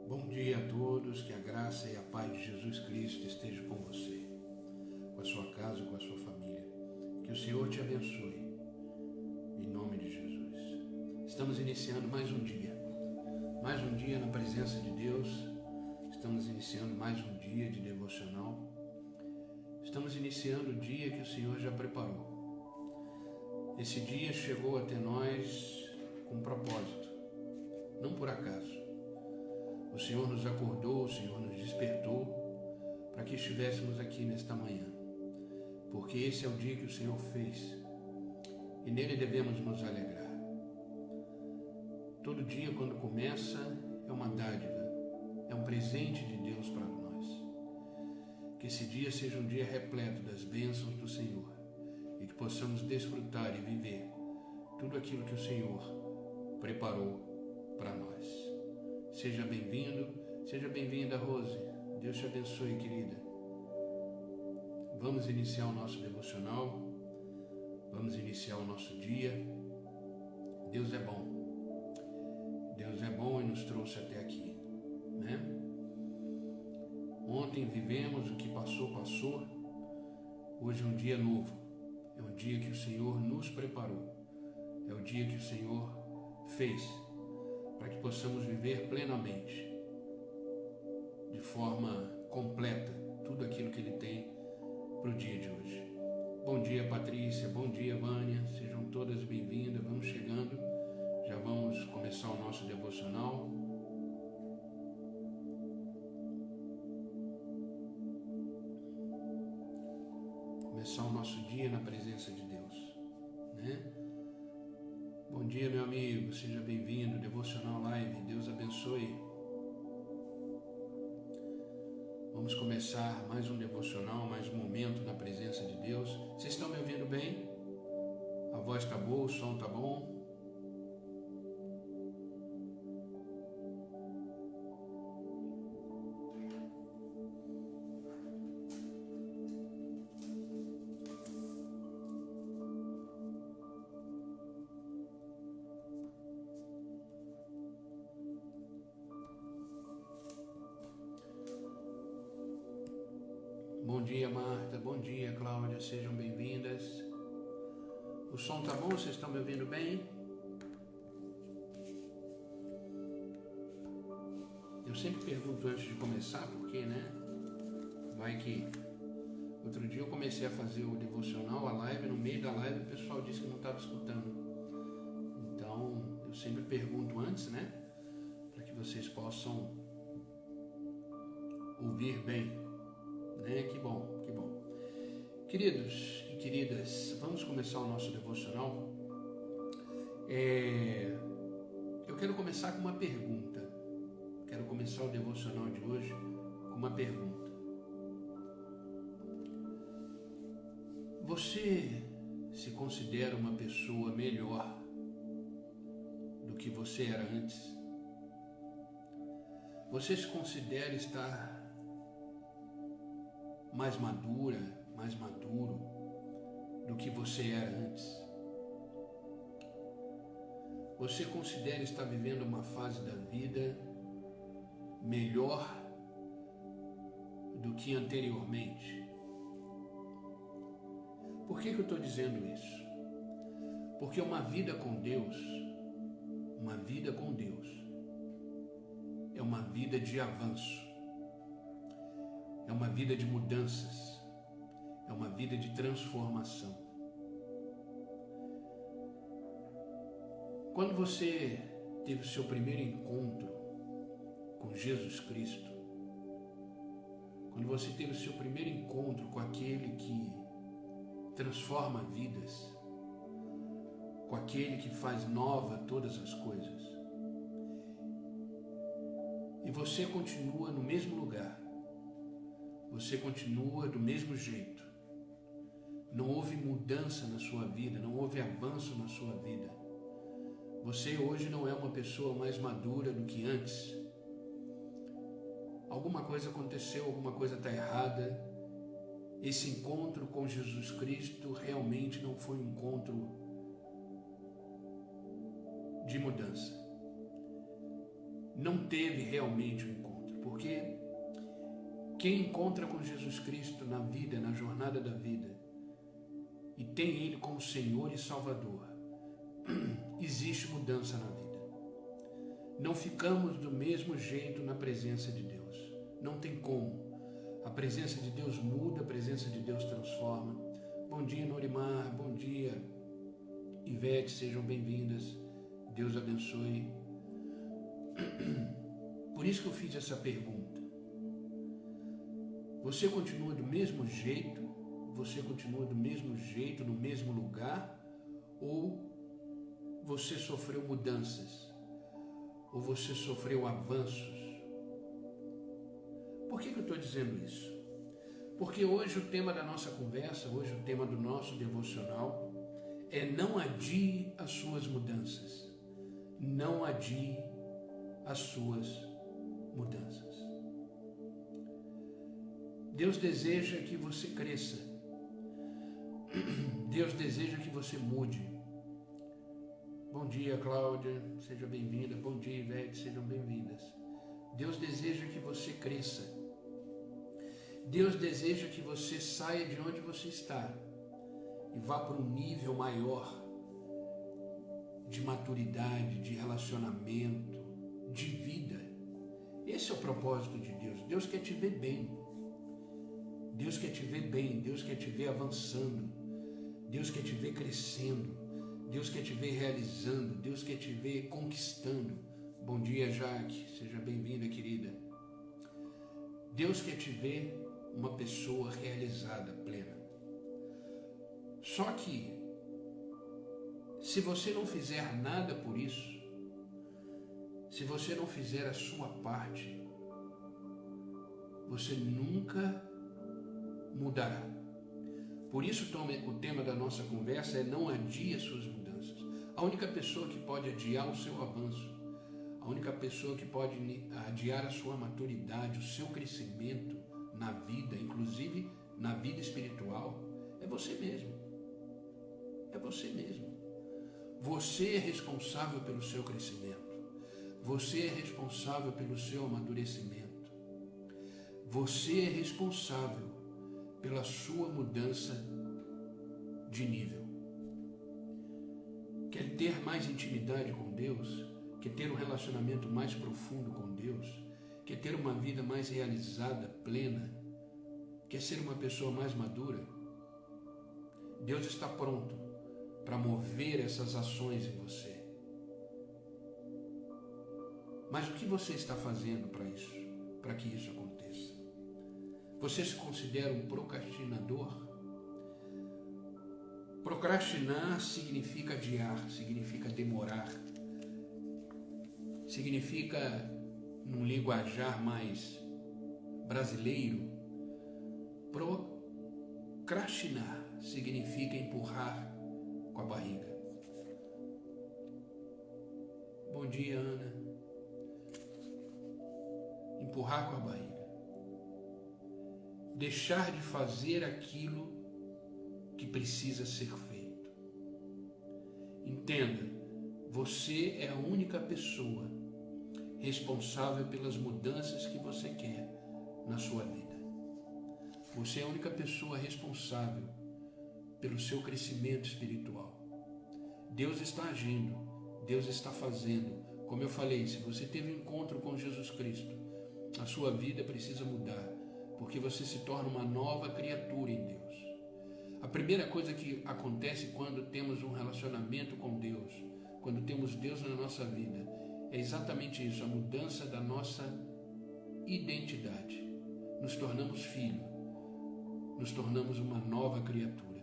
Bom dia a todos, que a graça e a paz de Jesus Cristo estejam com você, com a sua casa, com a sua família. Que o Senhor te abençoe, em nome de Jesus. Estamos iniciando mais um dia na presença de Deus. Estamos iniciando mais um dia de devocional. Estamos iniciando o dia que o Senhor já preparou. Esse dia chegou até nós com um propósito, não por acaso. O Senhor nos acordou, o Senhor nos despertou para que estivéssemos aqui nesta manhã, porque esse é o dia que o Senhor fez e nele devemos nos alegrar. Todo dia, quando começa, é uma dádiva, é um presente de Deus para nós. Que esse dia seja um dia repleto das bênçãos do Senhor e que possamos desfrutar e viver tudo aquilo que o Senhor preparou para nós. Seja bem-vindo, seja bem-vinda, Rose. Deus te abençoe, querida. Vamos iniciar o nosso devocional, vamos iniciar o nosso dia. Deus é bom. Deus é bom e nos trouxe até aqui, né? Ontem vivemos, o que passou, passou. Hoje é um dia novo. É um dia que o Senhor nos preparou. É o dia que o Senhor fez para que possamos viver plenamente, de forma completa, tudo aquilo que Ele tem para o dia de hoje. Bom dia, Patrícia, bom dia, Vânia, sejam todas bem-vindas, vamos chegando, já vamos começar o nosso devocional. Começar o nosso dia na presença de Deus, né? Bom dia, meu amigo, seja bem-vindo, Devocional Live, Deus abençoe. Vamos começar mais um devocional, mais um momento na presença de Deus. Vocês estão me ouvindo bem? A voz está boa, o som está bom? Bom dia, Marta. Bom dia, Cláudia. Sejam bem-vindas. O som tá bom? Vocês estão me ouvindo bem? Eu sempre pergunto antes de começar, porque, né? Vai que... Outro dia eu comecei a fazer o devocional, a live, no meio da live o pessoal disse que não estava escutando. Então, eu sempre pergunto antes, né? Para que vocês possam ouvir bem. Que bom, que bom. Queridos e queridas, vamos começar o nosso devocional. Eu quero começar com uma pergunta. Quero começar o devocional de hoje com uma pergunta. Você se considera uma pessoa melhor do que você era antes? Você se considera estar mais madura, mais maduro do que você era antes? Você considera estar vivendo uma fase da vida melhor do que anteriormente? Por que eu estou dizendo isso? Porque uma vida com Deus é uma vida de avanço. É uma vida de mudanças, é uma vida de transformação. Quando você teve o seu primeiro encontro com Jesus Cristo, quando você teve o seu primeiro encontro com aquele que transforma vidas, com aquele que faz nova todas as coisas, e você continua no mesmo lugar, você continua do mesmo jeito. Não houve mudança na sua vida, não houve avanço na sua vida. Você hoje não é uma pessoa mais madura do que antes. Alguma coisa aconteceu, alguma coisa está errada. Esse encontro com Jesus Cristo realmente não foi um encontro de mudança. não teve realmente o encontro, porque quem encontra com Jesus Cristo na vida, na jornada da vida, e tem Ele como Senhor e Salvador, existe mudança na vida. Não ficamos do mesmo jeito na presença de Deus. Não tem como. A presença de Deus muda, a presença de Deus transforma. Bom dia, Norimar. Bom dia, Ivete. Sejam bem-vindas. Deus abençoe. Por isso que eu fiz essa pergunta. Você continua do mesmo jeito? Você continua do mesmo jeito, no mesmo lugar? Ou você sofreu mudanças? Ou você sofreu avanços? Por que eu estou dizendo isso? Porque hoje o tema da nossa conversa, hoje o tema do nosso devocional é: não adie as suas mudanças. Não adie as suas mudanças. Deus deseja que você cresça. Deus deseja que você mude. Bom dia, Cláudia, seja bem-vinda. Bom dia, Ivete, sejam bem-vindas. Deus deseja que você cresça. Deus deseja que você saia de onde você está e vá para um nível maior de maturidade, de relacionamento, de vida. Esse é o propósito de Deus. Deus quer te ver bem. Deus quer te ver bem. Deus quer te ver avançando. Deus quer te ver crescendo. Deus quer te ver realizando, Deus quer te ver conquistando. Bom dia, Jaque, seja bem-vinda, querida. Deus quer te ver uma pessoa realizada, plena. Só que, se você não fizer nada por isso, se você não fizer a sua parte, você nunca mudará. Por isso o tema da nossa conversa é: não adie as suas mudanças. A única pessoa que pode adiar o seu avanço, a única pessoa que pode adiar a sua maturidade, o seu crescimento na vida, inclusive na vida espiritual, é você mesmo. É você mesmo. Você é responsável pelo seu crescimento. Você é responsável pelo seu amadurecimento. Você é responsável pela sua mudança de nível. Quer ter mais intimidade com Deus? Quer ter um relacionamento mais profundo com Deus? Quer ter uma vida mais realizada, plena? Quer ser uma pessoa mais madura? Deus está pronto para mover essas ações em você. Mas o que você está fazendo para isso? Para que isso aconteça? Você se considera um procrastinador? Procrastinar significa adiar, significa demorar, significa, num linguajar mais brasileiro, procrastinar significa empurrar com a barriga. Bom dia, Ana. Empurrar com a barriga. Deixar de fazer aquilo que precisa ser feito. Entenda, você é a única pessoa responsável pelas mudanças que você quer na sua vida. Você é a única pessoa responsável pelo seu crescimento espiritual. Deus está agindo, Deus está fazendo. Como eu falei, se você teve um encontro com Jesus Cristo, a sua vida precisa mudar, porque você se torna uma nova criatura em Deus. A primeira coisa que acontece quando temos um relacionamento com Deus, quando temos Deus na nossa vida, é exatamente isso, a mudança da nossa identidade. Nos tornamos filho, nos tornamos uma nova criatura.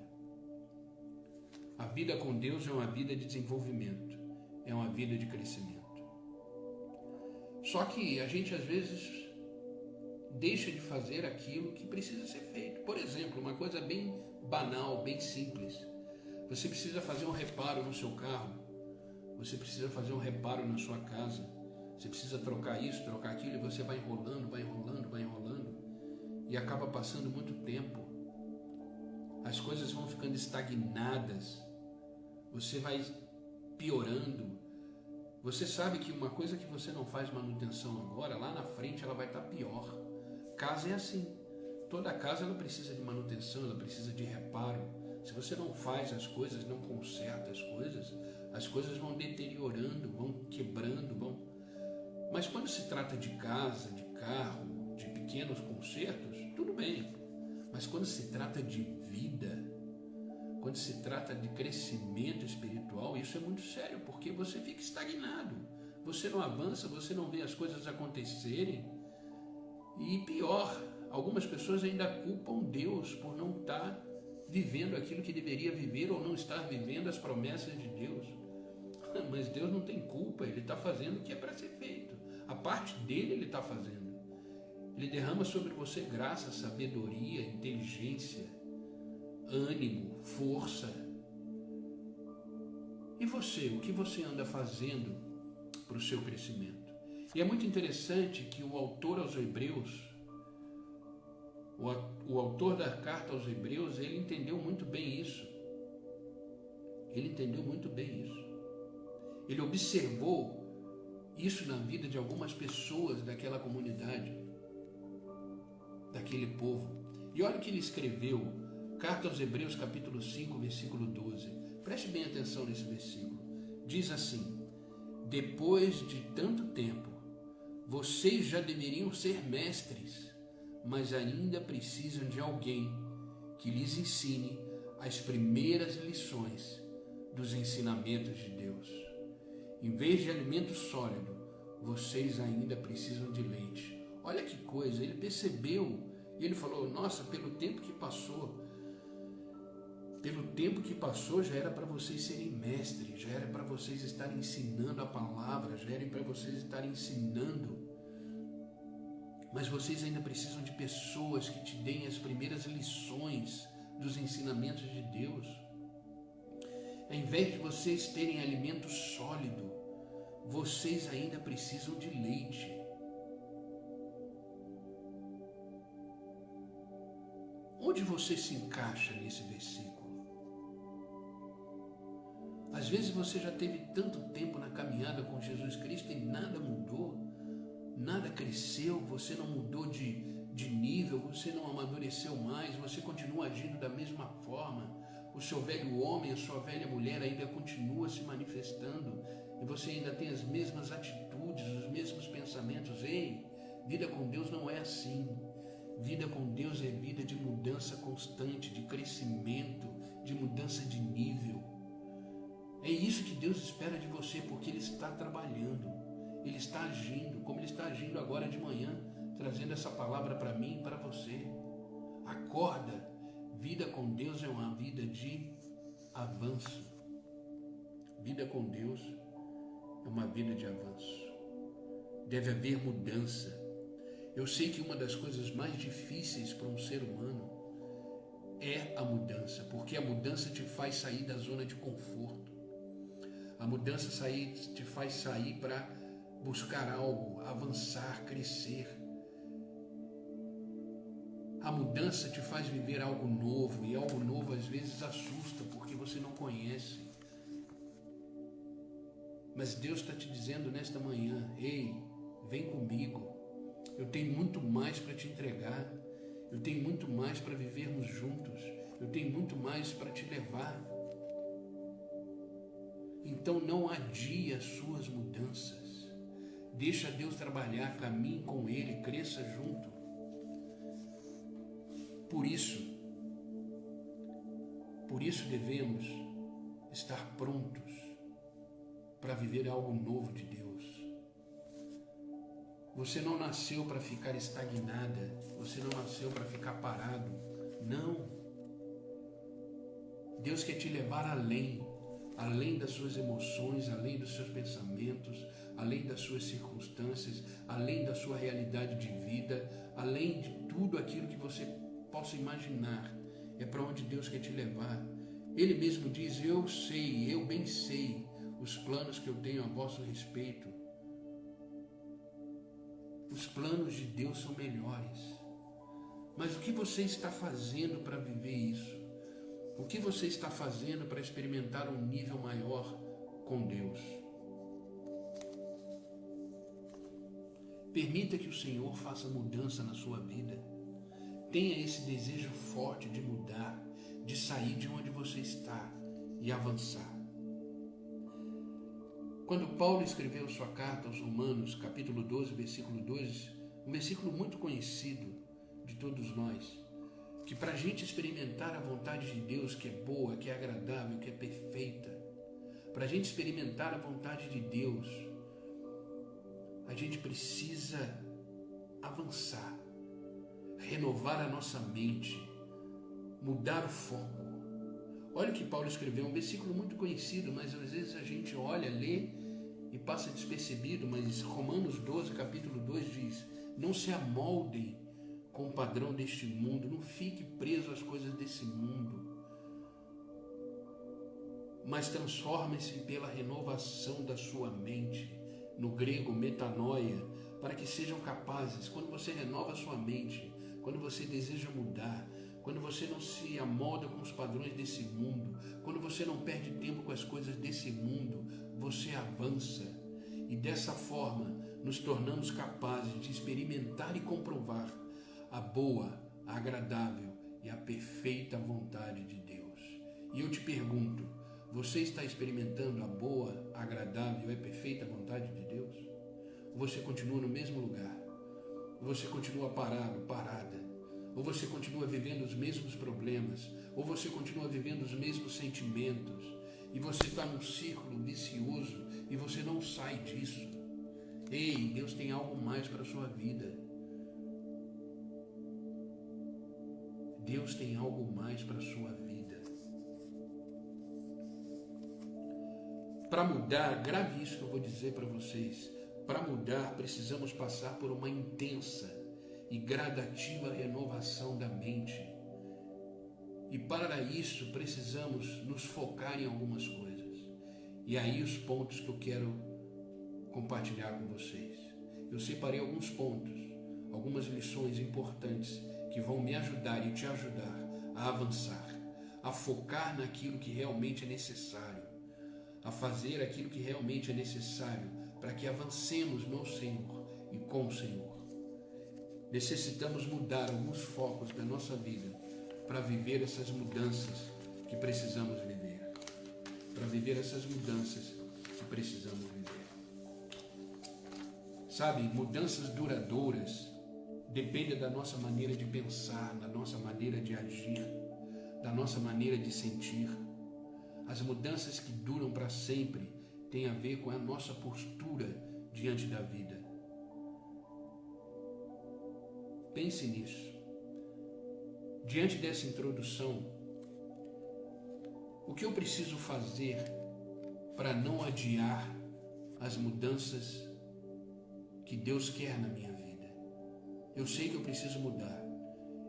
A vida com Deus é uma vida de desenvolvimento, é uma vida de crescimento. Só que a gente às vezes deixa de fazer aquilo que precisa ser feito. Por exemplo, uma coisa bem banal, bem simples. Você precisa fazer um reparo no seu carro. Você precisa fazer um reparo na sua casa. Você precisa trocar isso, trocar aquilo, e você vai enrolando, e acaba passando muito tempo. As coisas vão ficando estagnadas. Você vai piorando. Você sabe que uma coisa que você não faz manutenção agora, lá na frente ela vai estar pior. Casa é assim. Toda casa ela precisa de manutenção, ela precisa de reparo. Se você não faz as coisas, não conserta as coisas vão deteriorando, vão quebrando, vão... Mas quando se trata de casa, de carro, de pequenos consertos, tudo bem. Mas quando se trata de vida, quando se trata de crescimento espiritual, isso é muito sério, porque você fica estagnado. Você não avança, você não vê as coisas acontecerem. E pior, algumas pessoas ainda culpam Deus por não estar vivendo aquilo que deveria viver ou não estar vivendo as promessas de Deus. Mas Deus não tem culpa, Ele está fazendo o que é para ser feito. A parte dele Ele está fazendo. Ele derrama sobre você graça, sabedoria, inteligência, ânimo, força. E você, o que você anda fazendo para o seu crescimento? E é muito interessante que o autor aos Hebreus, o autor da carta aos Hebreus, ele entendeu muito bem isso. Ele entendeu muito bem isso. Ele observou isso na vida de algumas pessoas daquela comunidade, daquele povo. E olha o que ele escreveu, carta aos Hebreus, capítulo 5, versículo 12. Preste bem atenção nesse versículo. Diz assim: depois de tanto tempo, vocês já deveriam ser mestres, mas ainda precisam de alguém que lhes ensine as primeiras lições dos ensinamentos de Deus. Em vez de alimento sólido, vocês ainda precisam de leite. Olha que coisa, ele percebeu e ele falou: nossa, pelo tempo que passou já era para vocês serem mestres, já era para vocês estarem ensinando a palavra, já era para vocês estarem ensinando. Mas vocês ainda precisam de pessoas que te deem as primeiras lições dos ensinamentos de Deus. Ao invés de vocês terem alimento sólido, vocês ainda precisam de leite. Onde você se encaixa nesse versículo? Às vezes você já teve tanto tempo na caminhada com Jesus Cristo e nada mudou, nada cresceu, você não mudou de nível, você não amadureceu mais, você continua agindo da mesma forma. O seu velho homem, a sua velha mulher ainda continua se manifestando e você ainda tem as mesmas atitudes, os mesmos pensamentos. Ei, vida com Deus não é assim. Vida com Deus é vida de mudança constante, de crescimento, de mudança de nível. É isso que Deus espera de você, porque Ele está trabalhando, Ele está agindo, como Ele está agindo agora de manhã, trazendo essa palavra para mim e para você. Acorda, vida com Deus é uma vida de avanço. Vida com Deus é uma vida de avanço. Deve haver mudança. Eu sei que uma das coisas mais difíceis para um ser humano é a mudança, porque a mudança te faz sair da zona de conforto. A mudança te faz sair para buscar algo, avançar, crescer. A mudança te faz viver algo novo, e algo novo às vezes assusta, porque você não conhece. Mas Deus está te dizendo nesta manhã: ei, vem comigo. Eu tenho muito mais para te entregar. Eu tenho muito mais para vivermos juntos. Eu tenho muito mais para te levar. Então não adie as suas mudanças. Deixa Deus trabalhar, caminhe com Ele, cresça junto. Por isso devemos estar prontos para viver algo novo de Deus. Você não nasceu para ficar estagnada, você não nasceu para ficar parado. Não. Deus quer te levar além das suas emoções, além dos seus pensamentos, além das suas circunstâncias, além da sua realidade de vida, além de tudo aquilo que você possa imaginar. É para onde Deus quer te levar. Ele mesmo diz: eu sei, eu bem sei os planos que eu tenho a vosso respeito. Os planos de Deus são melhores. Mas o que você está fazendo para viver isso? O que você está fazendo para experimentar um nível maior com Deus? Permita que o Senhor faça mudança na sua vida. Tenha esse desejo forte de mudar, de sair de onde você está e avançar. Quando Paulo escreveu sua carta aos Romanos, capítulo 12, versículo 2, um versículo muito conhecido de todos nós, que para a gente experimentar a vontade de Deus, que é boa, que é agradável, que é perfeita, para a gente experimentar a vontade de Deus, a gente precisa avançar, renovar a nossa mente, mudar o foco. Olha o que Paulo escreveu, um versículo muito conhecido, mas às vezes a gente olha, lê e passa despercebido, mas Romanos 12, capítulo 2 diz: não se amoldem com o padrão deste mundo, não fique preso às coisas desse mundo, mas transformem-se pela renovação da sua mente, no grego metanoia, para que sejam capazes, quando você renova a sua mente, quando você deseja mudar, quando você não se amolda com os padrões desse mundo, quando você não perde tempo com as coisas desse mundo, você avança. E dessa forma, nos tornamos capazes de experimentar e comprovar a boa, a agradável e a perfeita vontade de Deus. E eu te pergunto, você está experimentando a boa, agradável e perfeita vontade de Deus? Ou você continua no mesmo lugar? Ou você continua parado, parada? Ou você continua vivendo os mesmos problemas? Ou você continua vivendo os mesmos sentimentos? E você está num círculo vicioso e você não sai disso. Ei, Deus tem algo mais para a sua vida. Deus tem algo mais para a sua vida. Para mudar, grave isso que eu vou dizer para vocês. Para mudar, precisamos passar por uma intensa e gradativa renovação da mente. E para isso precisamos nos focar em algumas coisas. E aí os pontos que eu quero compartilhar com vocês. Eu separei alguns pontos, algumas lições importantes que vão me ajudar e te ajudar a avançar, a focar naquilo que realmente é necessário, a fazer aquilo que realmente é necessário para que avancemos no Senhor e com o Senhor. Necessitamos mudar alguns focos da nossa vida para viver essas mudanças que precisamos viver. Para viver essas mudanças que precisamos viver. Sabe, mudanças duradouras dependem da nossa maneira de pensar, da nossa maneira de agir, da nossa maneira de sentir. As mudanças que duram para sempre têm a ver com a nossa postura diante da vida. Pense nisso. Diante dessa introdução, o que eu preciso fazer para não adiar as mudanças que Deus quer na minha vida? Eu sei que eu preciso mudar.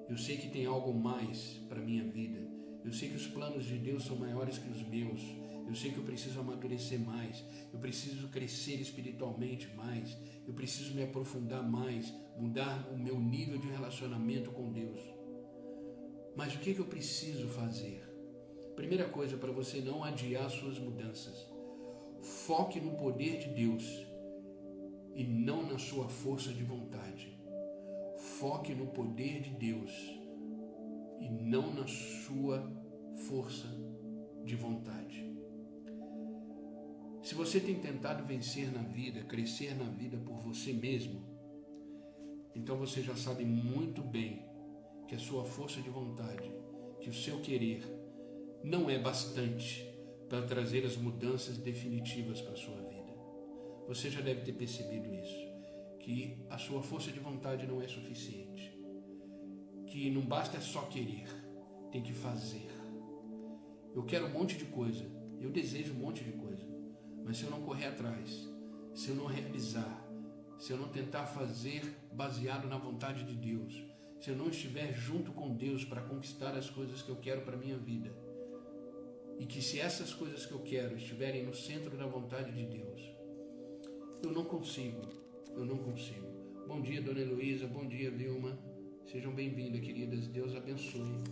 Eu sei que tem algo mais para a minha vida. Eu sei que os planos de Deus são maiores que os meus. Eu sei que eu preciso amadurecer mais. Eu preciso crescer espiritualmente mais. Eu preciso me aprofundar mais, mudar o meu nível de relacionamento com Deus. Mas o que eu preciso fazer? Primeira coisa, para você não adiar suas mudanças. Foque no poder de Deus e não na sua força de vontade. Foque no poder de Deus e não na sua força de vontade. Se você tem tentado vencer na vida, crescer na vida por você mesmo, então você já sabe muito bem que a sua força de vontade, que o seu querer não é bastante para trazer as mudanças definitivas para a sua vida. Você já deve ter percebido isso, que a sua força de vontade não é suficiente, que não basta só querer, tem que fazer. Eu quero um monte de coisa, eu desejo um monte de coisa, mas se eu não correr atrás, se eu não realizar, se eu não tentar fazer baseado na vontade de Deus, se eu não estiver junto com Deus para conquistar as coisas que eu quero para a minha vida, e que se essas coisas que eu quero estiverem no centro da vontade de Deus, eu não consigo. Bom dia, Dona Heloísa, bom dia, Vilma, sejam bem-vindas, queridas, Deus abençoe.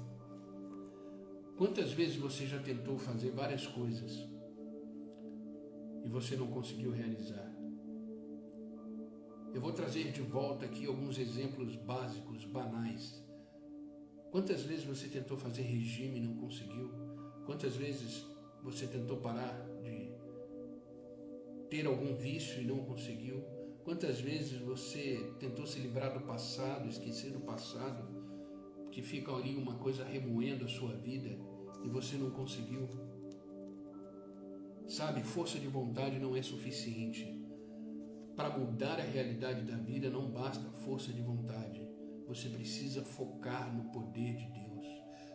Quantas vezes você já tentou fazer várias coisas e você não conseguiu realizar? Eu vou trazer de volta aqui alguns exemplos básicos, banais. Quantas vezes você tentou fazer regime e não conseguiu? Quantas vezes você tentou parar de ter algum vício e não conseguiu? Quantas vezes você tentou se livrar do passado, esquecer do passado, que fica ali uma coisa remoendo a sua vida e você não conseguiu? Sabe, força de vontade não é suficiente. Para mudar a realidade da vida não basta força de vontade. Você precisa focar no poder de Deus.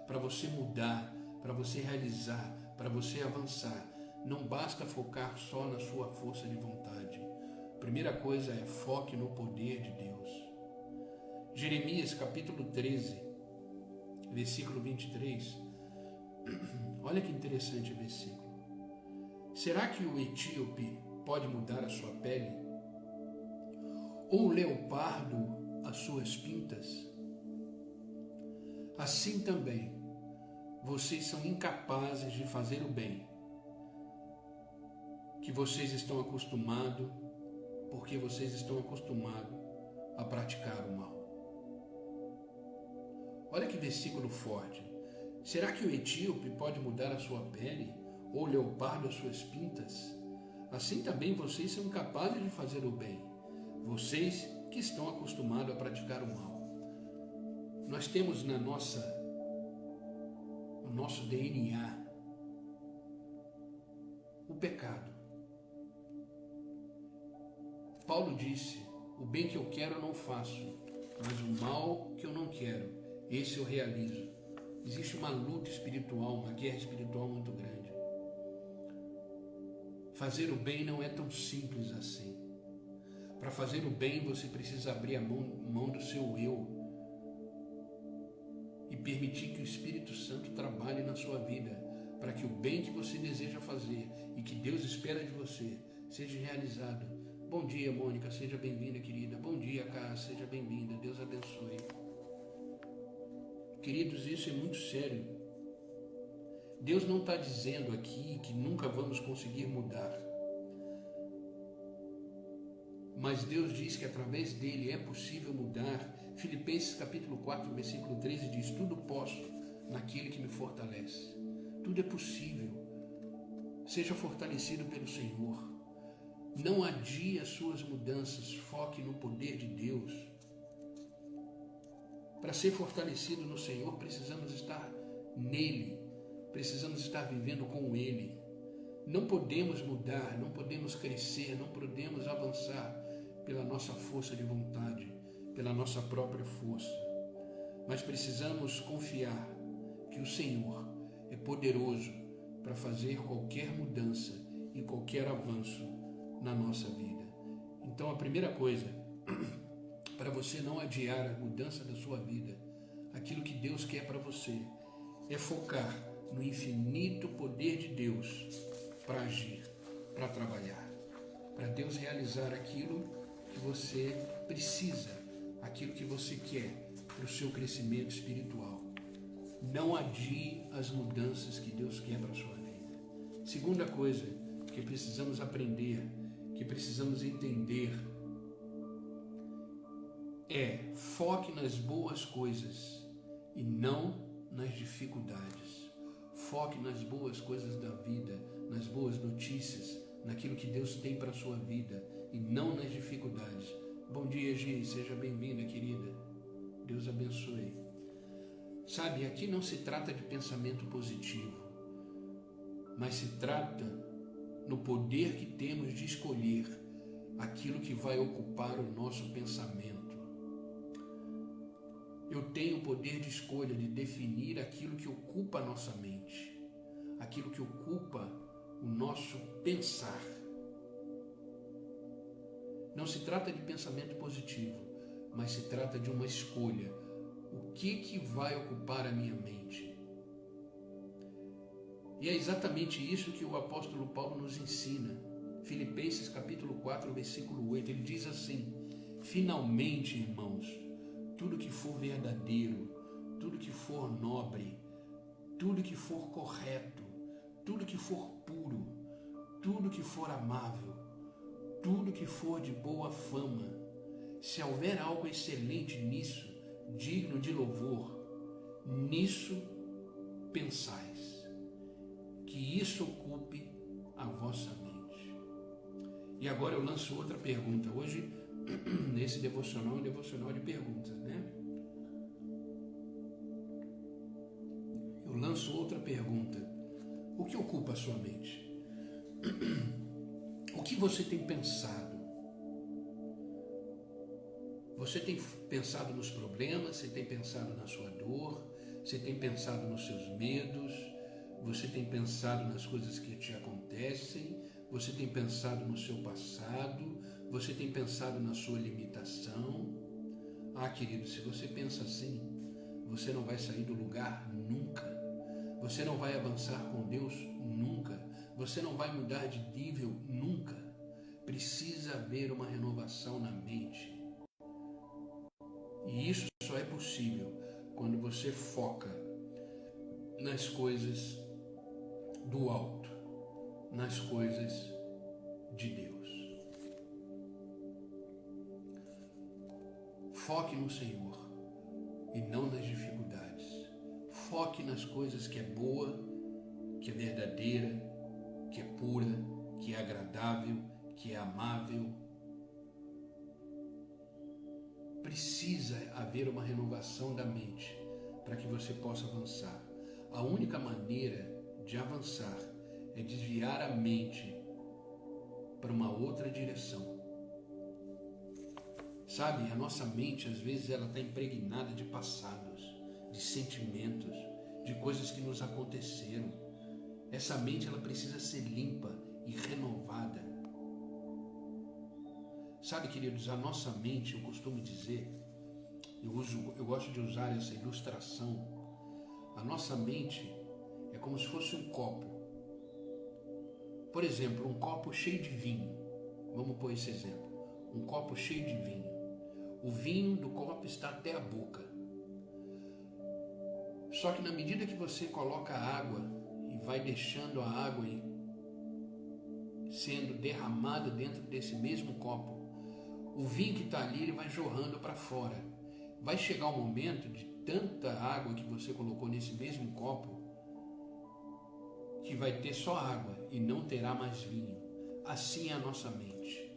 Para você mudar, para você realizar, para você avançar, não basta focar só na sua força de vontade. A primeira coisa é foque no poder de Deus. Jeremias capítulo 13, versículo 23. Olha que interessante o versículo. Será que o etíope pode mudar a sua pele? Ou o leopardo as suas pintas? Assim também, vocês são incapazes de fazer o bem, que vocês estão acostumados, porque vocês estão acostumados a praticar o mal. Olha que versículo forte. Será que o etíope pode mudar a sua pele, ou o leopardo as suas pintas? Assim também vocês são incapazes de fazer o bem, vocês que estão acostumados a praticar o mal. Nós temos no nosso DNA o pecado. Paulo disse: o bem que eu quero eu não faço, mas o mal que eu não quero, esse eu realizo. Existe uma luta espiritual, uma guerra espiritual muito grande. Fazer o bem não é tão simples assim. Para fazer o bem, você precisa abrir a mão do seu eu e permitir que o Espírito Santo trabalhe na sua vida, para que o bem que você deseja fazer e que Deus espera de você seja realizado. Bom dia, Mônica, seja bem-vinda, querida. Bom dia, Cássia, seja bem-vinda. Deus abençoe. Queridos, isso é muito sério. Deus não está dizendo aqui que nunca vamos conseguir mudar. Mas Deus diz que através dele é possível mudar. Filipenses capítulo 4, versículo 13 diz: tudo posso naquele que me fortalece. Tudo é possível. Seja fortalecido pelo Senhor. Não adie as suas mudanças, foque no poder de Deus. Para ser fortalecido no Senhor, precisamos estar nele, precisamos estar vivendo com ele. Não podemos mudar, não podemos crescer, não podemos avançar pela nossa força de vontade, pela nossa própria força. Mas precisamos confiar que o Senhor é poderoso para fazer qualquer mudança e qualquer avanço na nossa vida. Então a primeira coisa, para você não adiar a mudança da sua vida, aquilo que Deus quer para você, é focar no infinito poder de Deus para agir, para trabalhar, para Deus realizar aquilo que você precisa, aquilo que você quer para o seu crescimento espiritual. Não adie as mudanças que Deus quer para a sua vida. Segunda coisa que precisamos aprender, que precisamos entender, é foque nas boas coisas e não nas dificuldades. Foque nas boas coisas da vida, nas boas notícias, naquilo que Deus tem para a sua vida e não nas dificuldades. Bom dia, Gi, seja bem-vinda, querida. Deus abençoe. Sabe, aqui não se trata de pensamento positivo, mas se trata no poder que temos de escolher aquilo que vai ocupar o nosso pensamento. Eu tenho o poder de escolha de definir aquilo que ocupa a nossa mente, aquilo que ocupa o nosso pensar. Não se trata de pensamento positivo, mas se trata de uma escolha. O que vai ocupar a minha mente? E é exatamente isso que o apóstolo Paulo nos ensina. Filipenses capítulo 4, versículo 8, ele diz assim: finalmente, irmãos, tudo que for verdadeiro, tudo que for nobre, tudo que for correto, tudo que for puro, tudo que for amável, tudo que for de boa fama, Se houver algo excelente nisso, digno de louvor, nisso pensais, que isso ocupe a vossa mente. E agora eu lanço outra pergunta. Hoje, nesse devocional, é um devocional de perguntas, né? Eu lanço outra pergunta. O que ocupa a sua mente? O que você tem pensado? Você tem pensado nos problemas? Você tem pensado na sua dor? Você tem pensado nos seus medos? Você tem pensado nas coisas que te acontecem? Você tem pensado no seu passado? Você tem pensado na sua limitação? Ah, querido, se você pensa assim, você não vai sair do lugar nunca. Você não vai avançar com Deus nunca. Você não vai mudar de nível nunca. Precisa haver uma renovação na mente. E isso só é possível quando você foca nas coisas do alto, nas coisas de Deus. Foque no Senhor e não nas dificuldades. Foque nas coisas que é boa, que é verdadeira, que é pura, que é agradável, que é amável. Precisa haver uma renovação da mente para que você possa avançar. A única maneira de avançar é desviar a mente para uma outra direção. Sabe, a nossa mente às vezes ela está impregnada de passados, de sentimentos, de coisas que nos aconteceram. Essa mente ela precisa ser limpa e renovada. Sabe, queridos, a nossa mente, eu costumo dizer, eu gosto de usar essa ilustração, a nossa mente é como se fosse um copo. Por exemplo, um copo cheio de vinho. Vamos pôr esse exemplo. Um copo cheio de vinho. O vinho do copo está até a boca. Só que na medida que você coloca água e vai deixando a água sendo derramada dentro desse mesmo copo, o vinho que está ali ele vai jorrando para fora. Vai chegar um momento de tanta água que você colocou nesse mesmo copo que vai ter só água e não terá mais vinho. Assim é a nossa mente.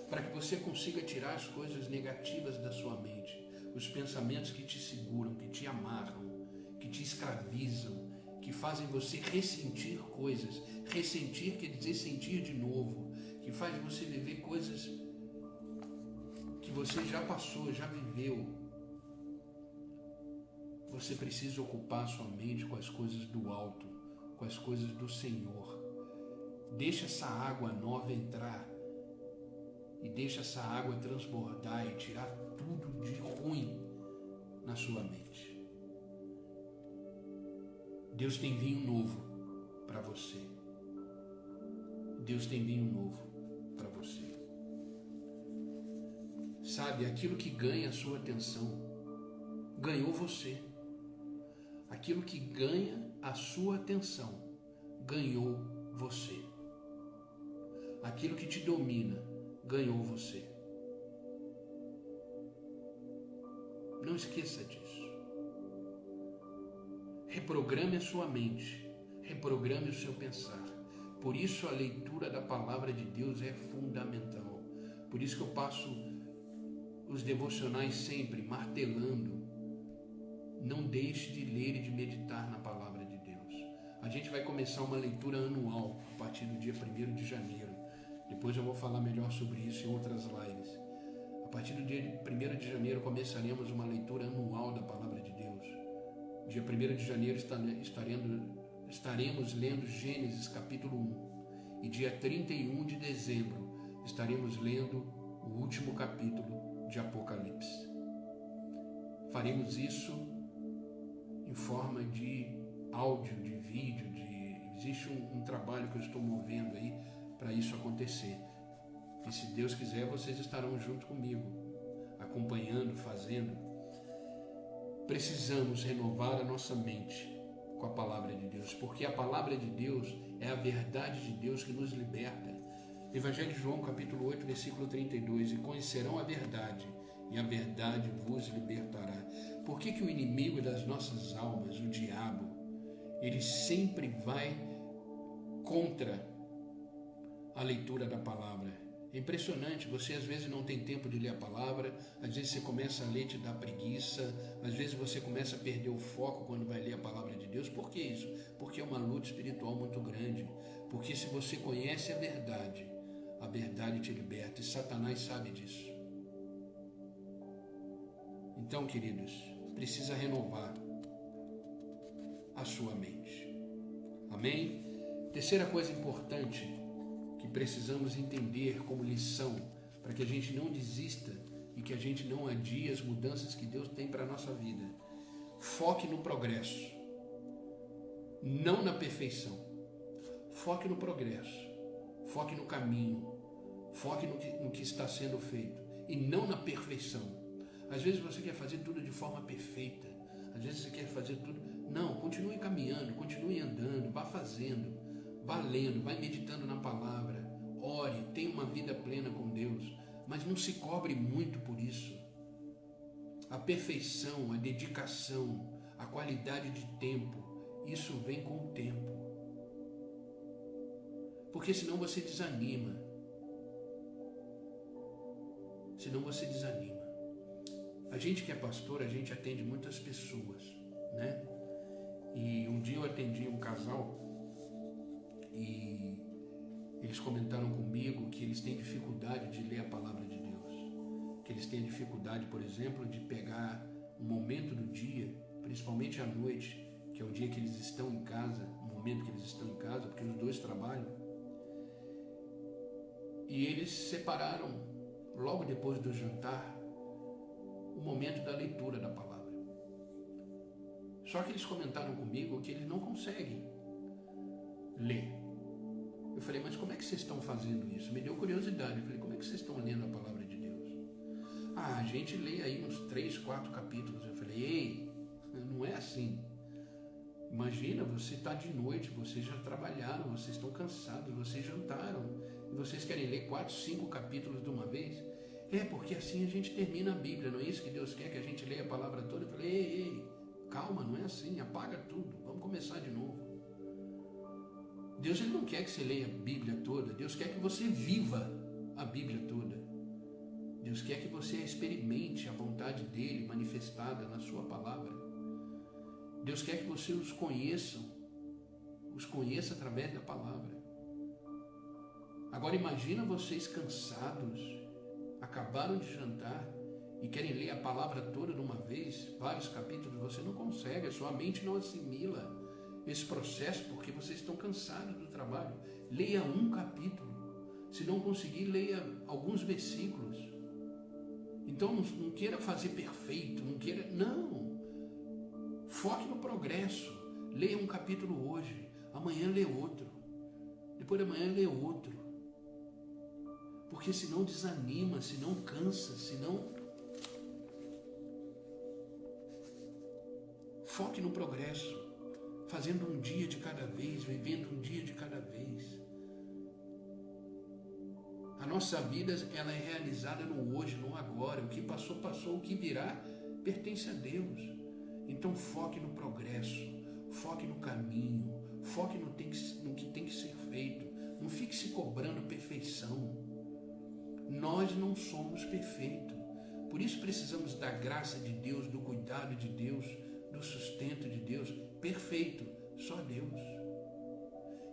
Para que você consiga tirar as coisas negativas da sua mente, os pensamentos que te seguram, que te amarram, que te escravizam, que fazem você ressentir coisas. Ressentir quer dizer sentir de novo, que faz você viver coisas que você já passou, já viveu. Você precisa ocupar sua mente com as coisas do alto, com as coisas do Senhor. Deixa essa água nova entrar e deixa essa água transbordar e tirar tudo de ruim na sua mente. Deus tem vinho novo para você. Deus tem vinho novo para você. Sabe, aquilo que ganha a sua atenção, ganhou você. Aquilo que ganha a sua atenção, ganhou você. Aquilo que te domina, ganhou você. Não esqueça disso. Reprograme a sua mente, reprograme o seu pensar. Por isso a leitura da palavra de Deus é fundamental. Por isso que eu passo os devocionais sempre martelando. Não deixe de ler e de meditar na palavra de Deus. A gente vai começar uma leitura anual a partir do dia 1º de janeiro. Depois eu vou falar melhor sobre isso em outras lives. A partir do dia 1º de janeiro começaremos uma leitura anual da palavra de Deus. Dia 1º de janeiro estaremos lendo Gênesis capítulo 1. E dia 31 de dezembro estaremos lendo o último capítulo de Apocalipse. Faremos isso em forma de áudio, de vídeo, existe um trabalho que eu estou movendo aí para isso acontecer. E se Deus quiser, vocês estarão junto comigo, acompanhando, fazendo. Precisamos renovar a nossa mente com a palavra de Deus, porque a palavra de Deus é a verdade de Deus que nos liberta. Evangelho de João, capítulo 8, versículo 32, e conhecerão a verdade, e a verdade vos libertará. Por que que o inimigo das nossas almas, o diabo, ele sempre vai contra a leitura da palavra? É impressionante, você às vezes não tem tempo de ler a palavra, às vezes você começa a ler e te dá preguiça, às vezes você começa a perder o foco quando vai ler a palavra de Deus. Por que isso? Porque é uma luta espiritual muito grande. Porque se você conhece a verdade te liberta, e Satanás sabe disso. Então, queridos, precisa renovar a sua mente. Amém? Terceira coisa importante que precisamos entender como lição, para que a gente não desista e que a gente não adie as mudanças que Deus tem para a nossa vida. Foque no progresso, não na perfeição. Foque no progresso, foque no caminho, foque no que está sendo feito e não na perfeição. Às vezes você quer fazer tudo de forma perfeita, às vezes você quer fazer tudo... Não, continue caminhando, continue andando, vá fazendo, vá lendo, vá meditando na palavra, ore, tenha uma vida plena com Deus, mas não se cobre muito por isso. A perfeição, a dedicação, a qualidade de tempo, isso vem com o tempo. Porque senão você desanima. A gente que é pastor, a gente atende muitas pessoas, né? E um dia eu atendi um casal e eles comentaram comigo que eles têm dificuldade de ler a palavra de Deus. Que eles têm dificuldade, por exemplo, de pegar um momento do dia, principalmente à noite, que é o dia que eles estão em casa, o momento que eles estão em casa, porque os dois trabalham. E eles separaram, logo depois do jantar, o momento da leitura da palavra. Só que eles comentaram comigo que eles não conseguem ler. Eu falei, mas como é que vocês estão fazendo isso? Me deu curiosidade. Eu falei, como é que vocês estão lendo a palavra de Deus? Ah, a gente lê aí uns 3, 4 capítulos. Eu falei, ei, não é assim. Imagina, você está de noite, vocês já trabalharam, vocês estão cansados, vocês jantaram, e vocês querem ler 4, 5 capítulos de uma vez? É, porque assim a gente termina a Bíblia, não é isso que Deus quer, que a gente leia a palavra toda? Eu falei, ei, calma, não é assim, apaga tudo, vamos começar de novo. Deus ele não quer que você leia a Bíblia toda, Deus quer que você viva a Bíblia toda. Deus quer que você experimente a vontade dele manifestada na sua palavra. Deus quer que você os conheça através da palavra. Agora imagina vocês cansados, acabaram de jantar e querem ler a palavra toda de uma vez, vários capítulos, você não consegue, a sua mente não assimila esse processo porque vocês estão cansados do trabalho. Leia um capítulo, se não conseguir, leia alguns versículos. Então não queira fazer perfeito, não. Foque no progresso. Leia um capítulo hoje, amanhã lê outro, depois de amanhã lê outro. Porque senão desanima, senão cansa, senão... Foque no progresso, fazendo um dia de cada vez, vivendo um dia de cada vez. A nossa vida ela é realizada no hoje, no agora. O que passou, passou. O que virá pertence a Deus. Então foque no progresso, foque no caminho, foque no que tem que ser feito. Não fique se cobrando perfeição. Nós não somos perfeitos. Por isso precisamos da graça de Deus, do cuidado de Deus, do sustento de Deus. Perfeito, só Deus.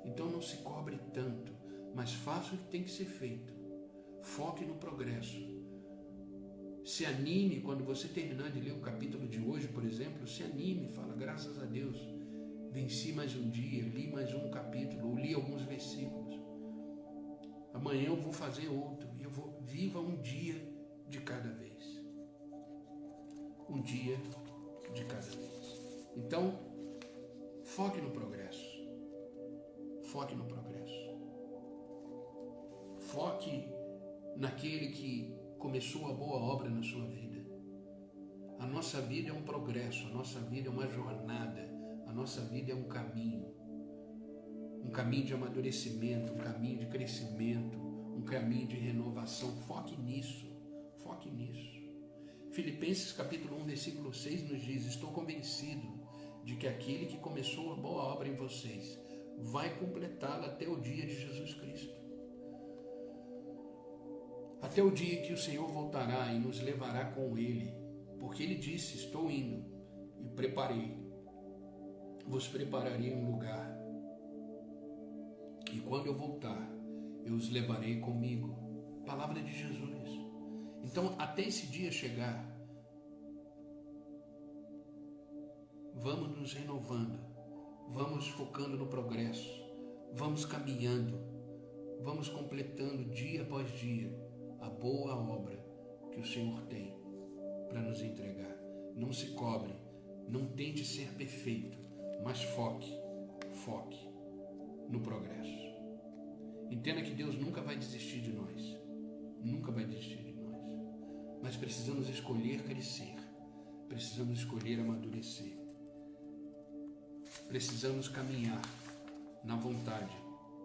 Então não se cobre tanto, mas faça o que tem que ser feito. Foque no progresso. Se anime quando você terminar de ler o capítulo de hoje, por exemplo, se anime, fala, graças a Deus, venci mais um dia, li mais um capítulo, ou li alguns versículos. Amanhã eu vou fazer outro, e eu vou, viva um dia de cada vez. Um dia de cada vez. Então, foque no progresso. Foque no progresso. Foque naquele que começou a boa obra na sua vida. A nossa vida é um progresso, a nossa vida é uma jornada, a nossa vida é um caminho de amadurecimento, um caminho de crescimento, um caminho de renovação. Foque nisso, foque nisso. Filipenses capítulo 1, versículo 6 nos diz: estou convencido de que aquele que começou a boa obra em vocês vai completá-la até o dia de Jesus Cristo. Até o dia que o Senhor voltará e nos levará com Ele, porque Ele disse: estou indo e vos prepararei um lugar, e quando eu voltar, eu os levarei comigo. Palavra de Jesus. Então, até esse dia chegar, vamos nos renovando, vamos focando no progresso, vamos caminhando, vamos completando dia após dia a boa obra que o Senhor tem para nos entregar. Não se cobre, não tente ser perfeito, mas foque no progresso. Entenda que Deus nunca vai desistir de nós, nunca vai desistir de nós, mas precisamos escolher crescer, precisamos escolher amadurecer, precisamos caminhar na vontade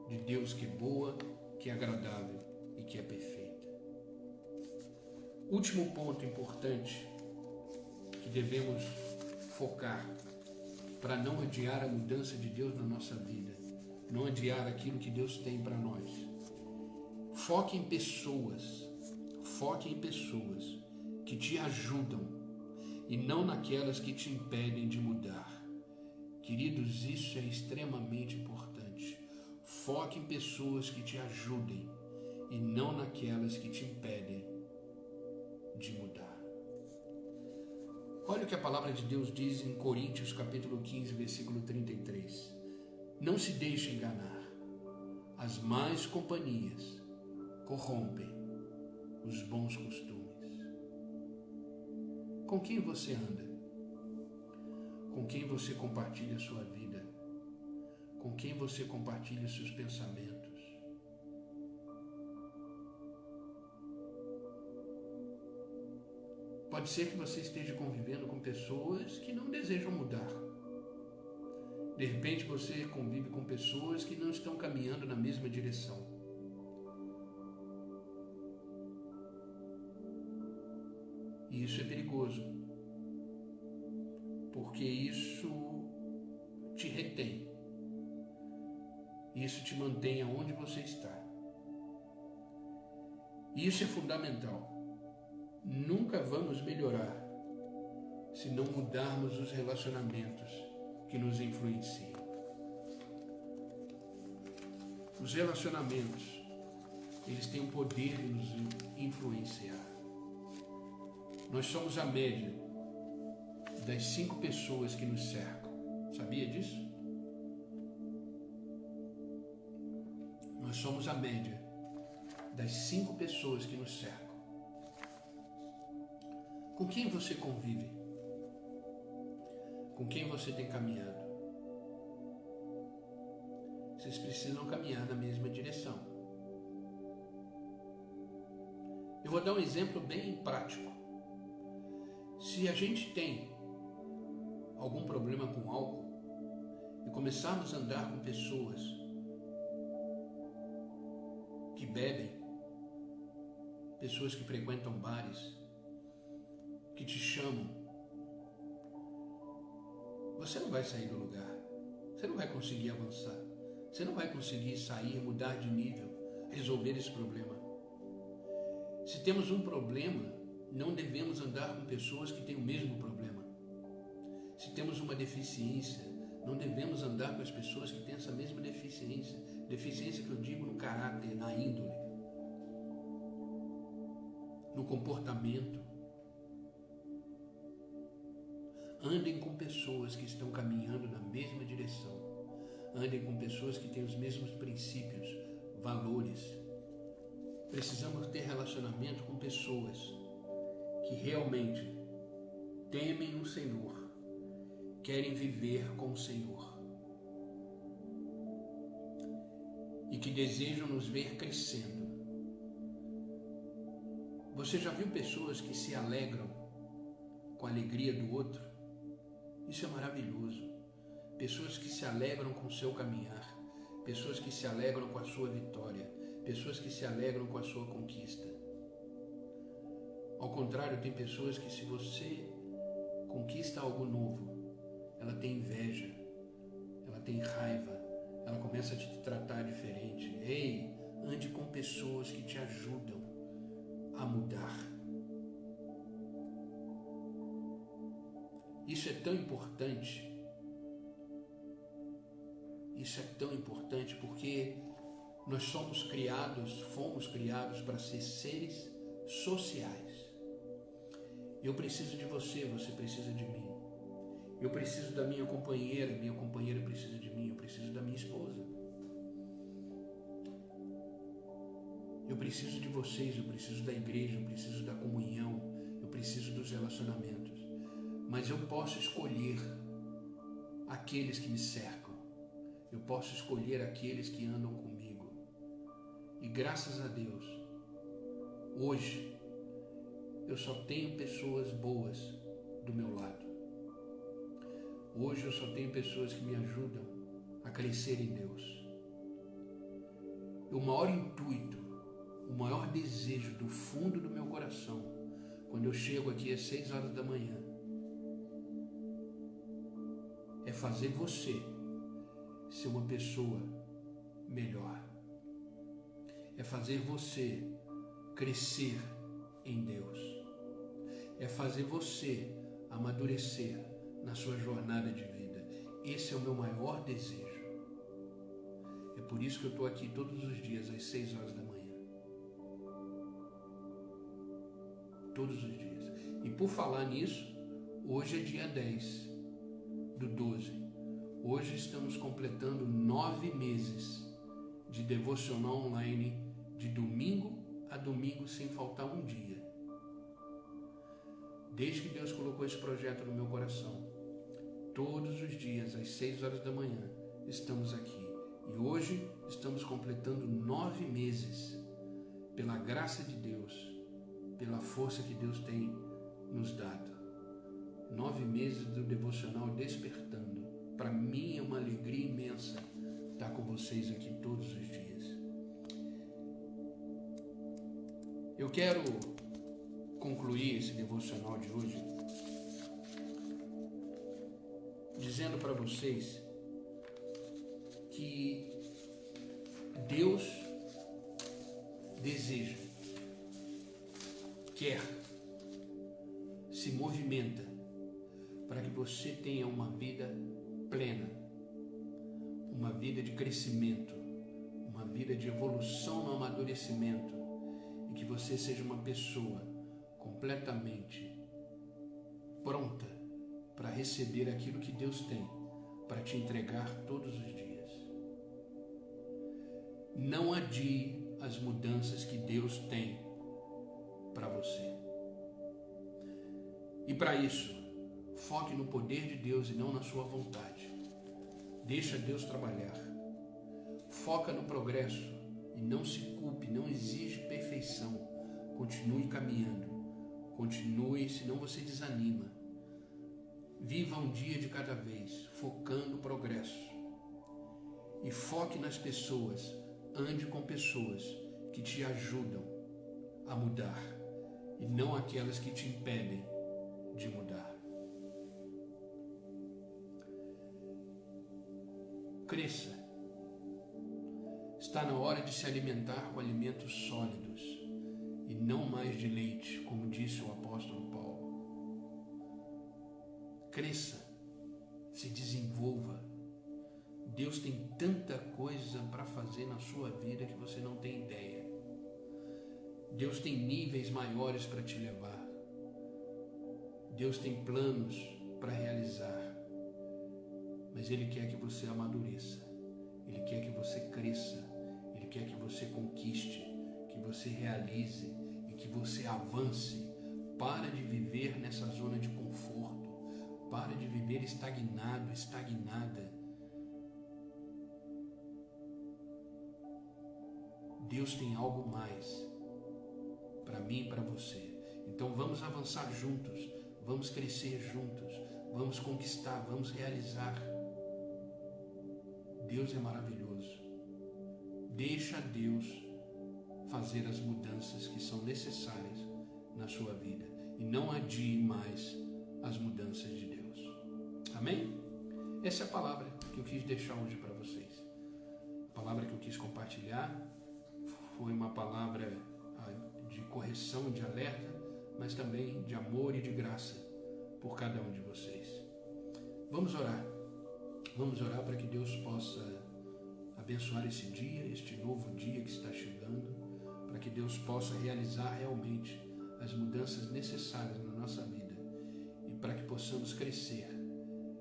de Deus, que é boa, que é agradável e que é perfeita. Último ponto importante que devemos focar para não adiar a mudança de Deus na nossa vida, não adiar aquilo que Deus tem para nós. Foque em pessoas que te ajudam e não naquelas que te impedem de mudar. Queridos, isso é extremamente importante. Foque em pessoas que te ajudem e não naquelas que te impedem de mudar. Olha o que a palavra de Deus diz em Coríntios capítulo 15, versículo 33. Não se deixe enganar. As más companhias corrompem os bons costumes. Com quem você anda? Com quem você compartilha a sua vida? Com quem você compartilha os seus pensamentos? Pode ser que você esteja convivendo com pessoas que não desejam mudar. De repente você convive com pessoas que não estão caminhando na mesma direção. E isso é perigoso, porque isso te retém. Isso te mantém aonde você está. E isso é fundamental. Nunca vamos melhorar se não mudarmos os relacionamentos que nos influenciam. Os relacionamentos, eles têm o poder de nos influenciar. Nós somos a média das 5 pessoas que nos cercam. Sabia disso? Nós somos a média das 5 pessoas que nos cercam. Com quem você convive? Com quem você tem caminhado? Vocês precisam caminhar na mesma direção. Eu vou dar um exemplo bem prático. Se a gente tem algum problema com álcool e começarmos a andar com pessoas que bebem, pessoas que frequentam bares, que te chamam, você não vai sair do lugar, você não vai conseguir avançar, você não vai conseguir sair, mudar de nível, resolver esse problema. Se temos um problema, não devemos andar com pessoas que têm o mesmo problema. Se temos uma deficiência, não devemos andar com as pessoas que têm essa mesma deficiência. Deficiência que eu digo no caráter, na índole, no comportamento. Andem com pessoas que estão caminhando na mesma direção. Andem com pessoas que têm os mesmos princípios, valores. Precisamos ter relacionamento com pessoas que realmente temem o Senhor, querem viver com o Senhor e que desejam nos ver crescendo. Você já viu pessoas que se alegram com a alegria do outro? Isso é maravilhoso. Pessoas que se alegram com o seu caminhar, pessoas que se alegram com a sua vitória, pessoas que se alegram com a sua conquista. Ao contrário, tem pessoas que, se você conquista algo novo, ela tem inveja, ela tem raiva, ela começa a te tratar diferente. Ei, ande com pessoas que te ajudam a mudar. Isso é tão importante. Isso é tão importante porque nós fomos criados para ser seres sociais. Eu preciso de você, você precisa de mim. Eu preciso da minha companheira precisa de mim, eu preciso da minha esposa. Eu preciso de vocês, eu preciso da igreja, eu preciso da comunhão, eu preciso dos relacionamentos. Mas eu posso escolher aqueles que me cercam. Eu posso escolher aqueles que andam comigo. E graças a Deus, hoje, eu só tenho pessoas boas do meu lado. Hoje eu só tenho pessoas que me ajudam a crescer em Deus. E o maior intuito, o maior desejo do fundo do meu coração, quando eu chego aqui às 6 horas da manhã, é fazer você ser uma pessoa melhor. É fazer você crescer em Deus. É fazer você amadurecer na sua jornada de vida. Esse é o meu maior desejo. É por isso que eu estou aqui todos os dias às 6 horas da manhã. Todos os dias. E por falar nisso, hoje é dia 10/12. Hoje estamos completando 9 meses de devocional online, de domingo a domingo, sem faltar um dia. Desde que Deus colocou esse projeto no meu coração, todos os dias, às 6 horas da manhã, estamos aqui. E hoje estamos completando 9 meses, pela graça de Deus, pela força que Deus tem nos dado. 9 meses do devocional despertando. Para mim é uma alegria imensa estar com vocês aqui todos os dias. Eu quero concluir esse devocional de hoje dizendo para vocês que Deus deseja, quer, se movimenta para que você tenha uma vida plena, uma vida de crescimento, uma vida de evolução no amadurecimento, e que você seja uma pessoa completamente pronta para receber aquilo que Deus tem para te entregar todos os dias. Não adie as mudanças que Deus tem para você. E para isso, foque no poder de Deus e não na sua vontade. Deixa Deus trabalhar. Foca no progresso e não se culpe, não exige perfeição. Continue caminhando. Continue, senão você desanima. Viva um dia de cada vez, focando o progresso. E foque nas pessoas. Ande com pessoas que te ajudam a mudar e não aquelas que te impedem de mudar. Cresça. Está na hora de se alimentar com alimentos sólidos e não mais de leite, como disse o apóstolo Paulo. Cresça, se desenvolva. Deus tem tanta coisa para fazer na sua vida que você não tem ideia. Deus tem níveis maiores para te levar. Deus tem planos para realizar. Mas Ele quer que você amadureça. Ele quer que você cresça. Ele quer que você conquiste, que você realize e que você avance. Para de viver nessa zona de conforto. Para de viver estagnado, estagnada. Deus tem algo mais para mim e para você. Então vamos avançar juntos, vamos crescer juntos, vamos conquistar, vamos realizar. Deus é maravilhoso. Deixa Deus fazer as mudanças que são necessárias na sua vida e não adie mais as mudanças de Deus. Amém? Essa é a palavra que eu quis deixar hoje para vocês. A palavra que eu quis compartilhar foi uma palavra de correção, de alerta, mas também de amor e de graça por cada um de vocês. Vamos orar. Vamos orar para que Deus possa abençoar esse dia, este novo dia que está chegando, para que Deus possa realizar realmente as mudanças necessárias na nossa vida e para que possamos crescer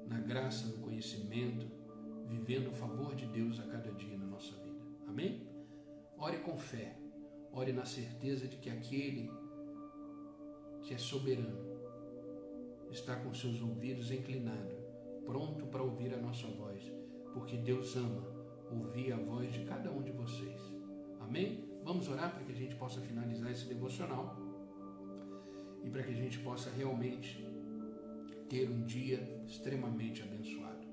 na graça, no conhecimento, vivendo o favor de Deus a cada dia na nossa vida. Amém? Ore com fé, ore na certeza de que aquele que é soberano está com seus ouvidos inclinados, pronto para ouvir a nossa voz, porque Deus ama ouvir a voz de cada um de vocês. Amém? Vamos orar para que a gente possa finalizar esse devocional e para que a gente possa realmente ter um dia extremamente abençoado.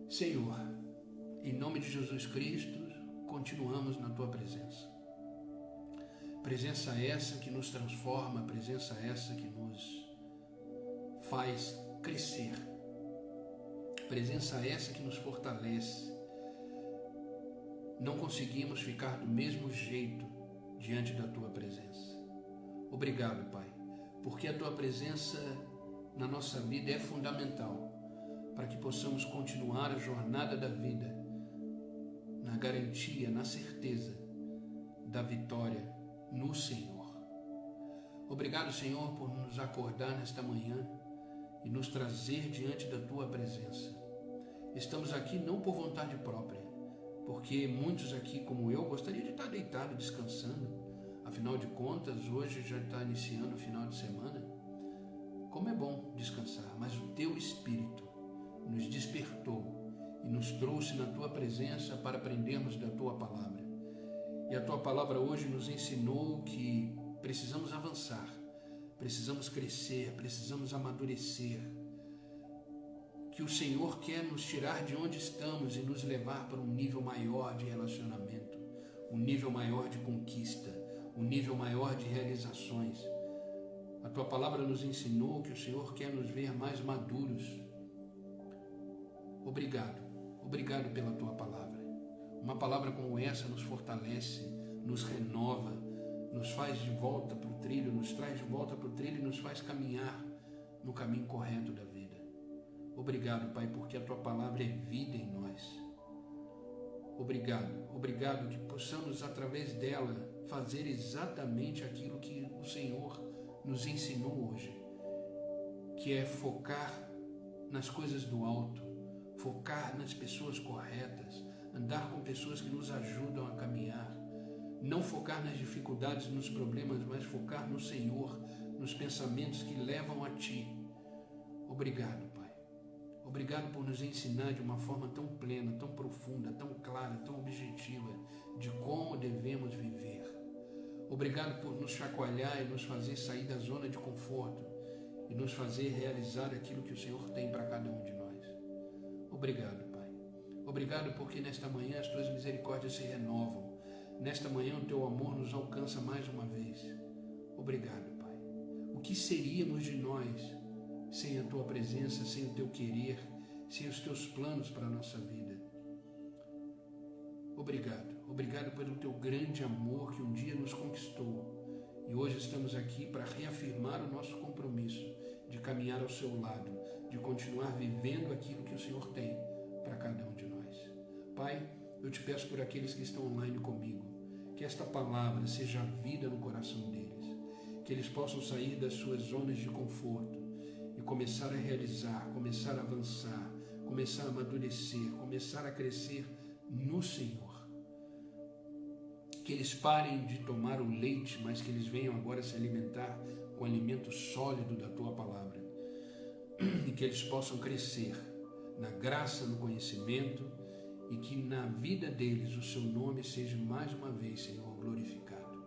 Senhor, em nome de Jesus Cristo, continuamos na Tua presença. Presença essa que nos transforma, presença essa que nos faz crescer. Presença essa que nos fortalece. Não conseguimos ficar do mesmo jeito diante da Tua presença. Obrigado, Pai, porque a Tua presença na nossa vida é fundamental para que possamos continuar a jornada da vida na garantia, na certeza da vitória no Senhor. Obrigado, Senhor, por nos acordar nesta manhã e nos trazer diante da Tua presença. Estamos aqui não por vontade própria, porque muitos aqui, como eu, gostariam de estar deitado, descansando. Afinal de contas, hoje já está iniciando o final de semana. Como é bom descansar, mas o Teu Espírito nos despertou e nos trouxe na Tua presença para aprendermos da Tua palavra. E a Tua palavra hoje nos ensinou que precisamos avançar, precisamos crescer, precisamos amadurecer, que o Senhor quer nos tirar de onde estamos e nos levar para um nível maior de relacionamento, um nível maior de conquista, um nível maior de realizações. A Tua palavra nos ensinou que o Senhor quer nos ver mais maduros. Obrigado, obrigado pela Tua palavra. Uma palavra como essa nos fortalece, nos renova, nos faz de volta para o trilho, nos traz de volta para o trilho e nos faz caminhar no caminho correto da vida. Obrigado, Pai, porque a Tua palavra é vida em nós. Obrigado que possamos, através dela, fazer exatamente aquilo que o Senhor nos ensinou hoje, que é focar nas coisas do alto, focar nas pessoas corretas, andar com pessoas que nos ajudam a caminhar, não focar nas dificuldades, nos problemas, mas focar no Senhor, nos pensamentos que levam a Ti. Obrigado, Pai. Obrigado por nos ensinar de uma forma tão plena, tão profunda, tão clara, tão objetiva de como devemos viver. Obrigado por nos chacoalhar e nos fazer sair da zona de conforto e nos fazer realizar aquilo que o Senhor tem para cada um de nós. Obrigado, Pai. Obrigado porque nesta manhã as Tuas misericórdias se renovam. Nesta manhã o Teu amor nos alcança mais uma vez. Obrigado, Pai. O que seríamos de nós sem a Tua presença, sem o Teu querer, sem os Teus planos para a nossa vida? Obrigado pelo Teu grande amor que um dia nos conquistou. E hoje estamos aqui para reafirmar o nosso compromisso de caminhar ao Seu lado, de continuar vivendo aquilo que o Senhor tem para cada um de nós. Pai, eu Te peço por aqueles que estão online comigo, que esta palavra seja vida no coração deles, que eles possam sair das suas zonas de conforto e começar a realizar, começar a avançar, começar a amadurecer, começar a crescer no Senhor. Que eles parem de tomar o leite, mas que eles venham agora se alimentar com o alimento sólido da Tua palavra. E que eles possam crescer na graça, no conhecimento, e que na vida deles o Seu nome seja mais uma vez, Senhor, glorificado.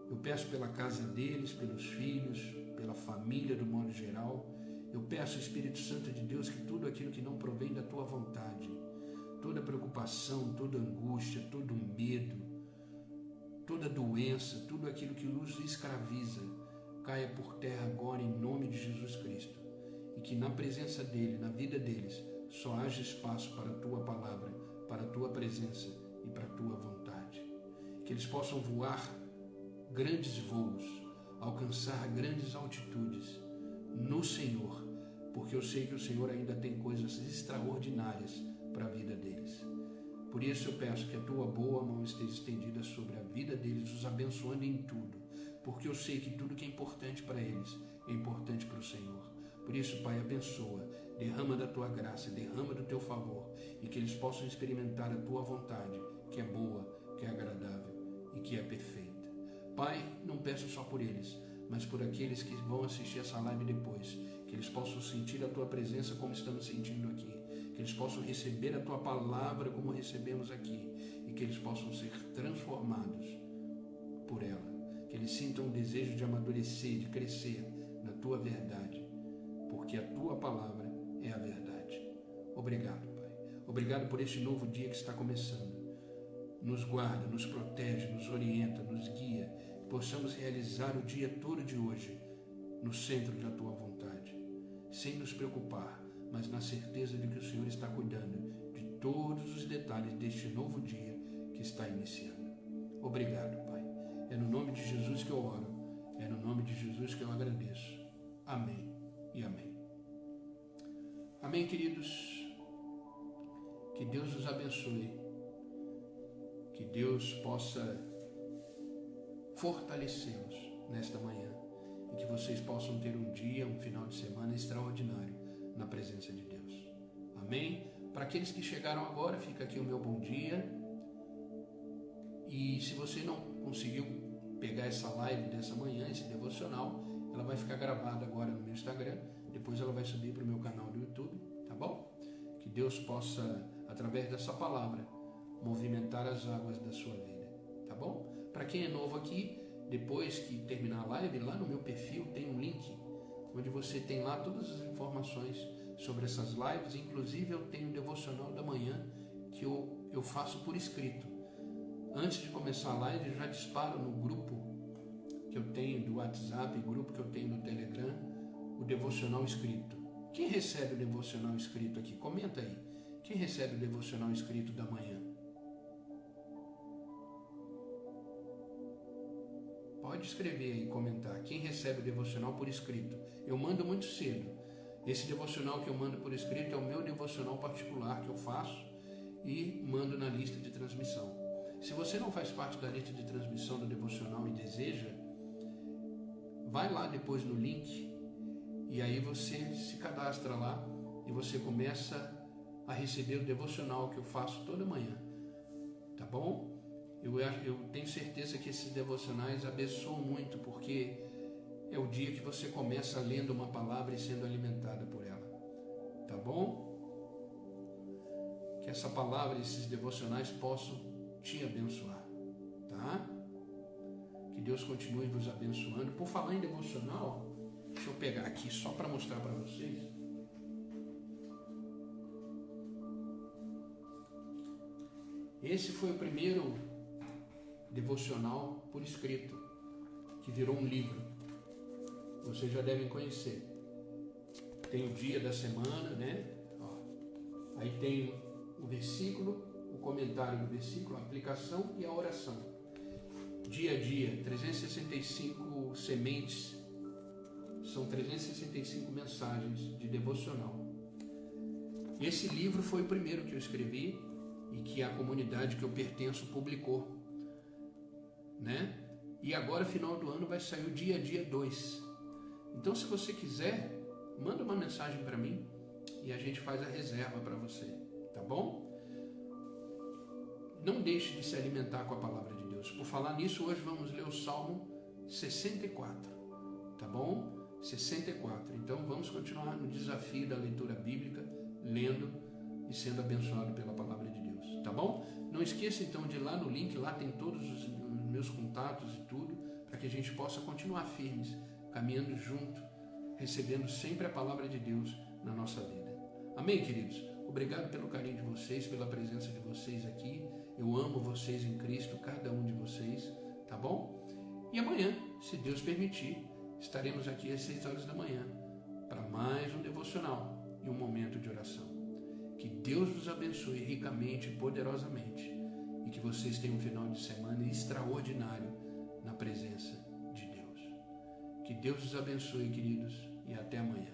Eu peço pela casa deles, pelos filhos, pela família do modo geral. Eu peço, Espírito Santo de Deus, que tudo aquilo que não provém da Tua vontade, toda preocupação, toda angústia, todo medo, toda doença, tudo aquilo que nos escraviza, caia por terra agora em nome de Jesus Cristo. E que na presença dele, na vida deles, só haja espaço para a tua palavra, para a tua presença e para a tua vontade. Que eles possam voar grandes voos, alcançar grandes altitudes no Senhor, porque eu sei que o Senhor ainda tem coisas extraordinárias para a vida deles. Por isso eu peço que a tua boa mão esteja estendida sobre a vida deles, os abençoando em tudo, porque eu sei que tudo que é importante para eles é importante para o Senhor. Por isso, Pai, abençoa, derrama da tua graça, derrama do teu favor, e que eles possam experimentar a tua vontade, que é boa, que é agradável e que é perfeita. Pai, não peço só por eles, mas por aqueles que vão assistir essa live depois, que eles possam sentir a tua presença como estamos sentindo aqui, que eles possam receber a tua palavra como recebemos aqui, e que eles possam ser transformados por ela, que eles sintam o desejo de amadurecer, de crescer na tua verdade, porque a tua palavra é a verdade. Obrigado, Pai. Obrigado por este novo dia que está começando. Nos guarda, nos protege, nos orienta, nos guia, que possamos realizar o dia todo de hoje no centro da tua vontade, sem nos preocupar, mas na certeza de que o Senhor está cuidando de todos os detalhes deste novo dia que está iniciando. Obrigado, Pai. É no nome de Jesus que eu oro, é no nome de Jesus que eu agradeço. Amém e amém. Amém, queridos. Que Deus os abençoe. Que Deus possa fortalecê-los nesta manhã e que vocês possam ter um dia, um final de semana extraordinário na presença de Deus. Amém? Para aqueles que chegaram agora, fica aqui o meu bom dia. E se você não conseguiu pegar essa live dessa manhã, esse devocional, ela vai ficar gravada agora no meu Instagram, depois ela vai subir para o meu canal do YouTube, tá bom? Que Deus possa, através dessa palavra, movimentar as águas da sua vida, tá bom? Para quem é novo aqui, depois que terminar a live, lá no meu perfil tem um link, onde você tem lá todas as informações sobre essas lives, inclusive eu tenho um devocional da manhã que eu faço por escrito. Antes de começar a live, eu já disparo no grupo que eu tenho do WhatsApp, grupo que eu tenho no Telegram, o devocional escrito. Quem recebe o devocional escrito aqui? Comenta aí. Quem recebe o devocional escrito da manhã? Pode escrever aí, comentar. Quem recebe o devocional por escrito? Eu mando muito cedo. Esse devocional que eu mando por escrito é o meu devocional particular que eu faço e mando na lista de transmissão. Se você não faz parte da lista de transmissão do devocional e deseja, vai lá depois no link e aí você se cadastra lá e você começa a receber o devocional que eu faço toda manhã, tá bom? Eu tenho certeza que esses devocionais abençoam muito, porque é o dia que você começa lendo uma palavra e sendo alimentada por ela, tá bom? Que essa palavra, esses devocionais possam te abençoar, tá? Que Deus continue vos abençoando. Por falar em devocional, deixa eu pegar aqui só para mostrar para vocês. Esse foi o primeiro devocional por escrito, que virou um livro. Vocês já devem conhecer. Tem o dia da semana, né? Ó, aí tem o versículo, o comentário do versículo, a aplicação e a oração. Dia a dia, 365 sementes, são 365 mensagens de devocional. Esse livro foi o primeiro que eu escrevi e que a comunidade que eu pertenço publicou, né? E agora, final do ano, vai sair o dia a dia 2. Então, se você quiser, manda uma mensagem para mim e a gente faz a reserva para você, tá bom? Não deixe de se alimentar com a palavra de Deus. Por falar nisso, hoje vamos ler o Salmo 64, tá bom? 64. Então, vamos continuar no desafio da leitura bíblica, lendo e sendo abençoado pela palavra de Deus, tá bom? Não esqueça, então, de ir lá no link, lá tem todos os meus contatos e tudo, para que a gente possa continuar firmes, caminhando junto, recebendo sempre a palavra de Deus na nossa vida. Amém, queridos? Obrigado pelo carinho de vocês, pela presença de vocês aqui. Eu amo vocês em Cristo, cada um de vocês, tá bom? E amanhã, se Deus permitir, estaremos aqui às 6 horas da manhã para mais um devocional e um momento de oração. Que Deus vos abençoe ricamente e poderosamente e que vocês tenham um final de semana extraordinário na presença de Deus. Que Deus os abençoe, queridos, e até amanhã.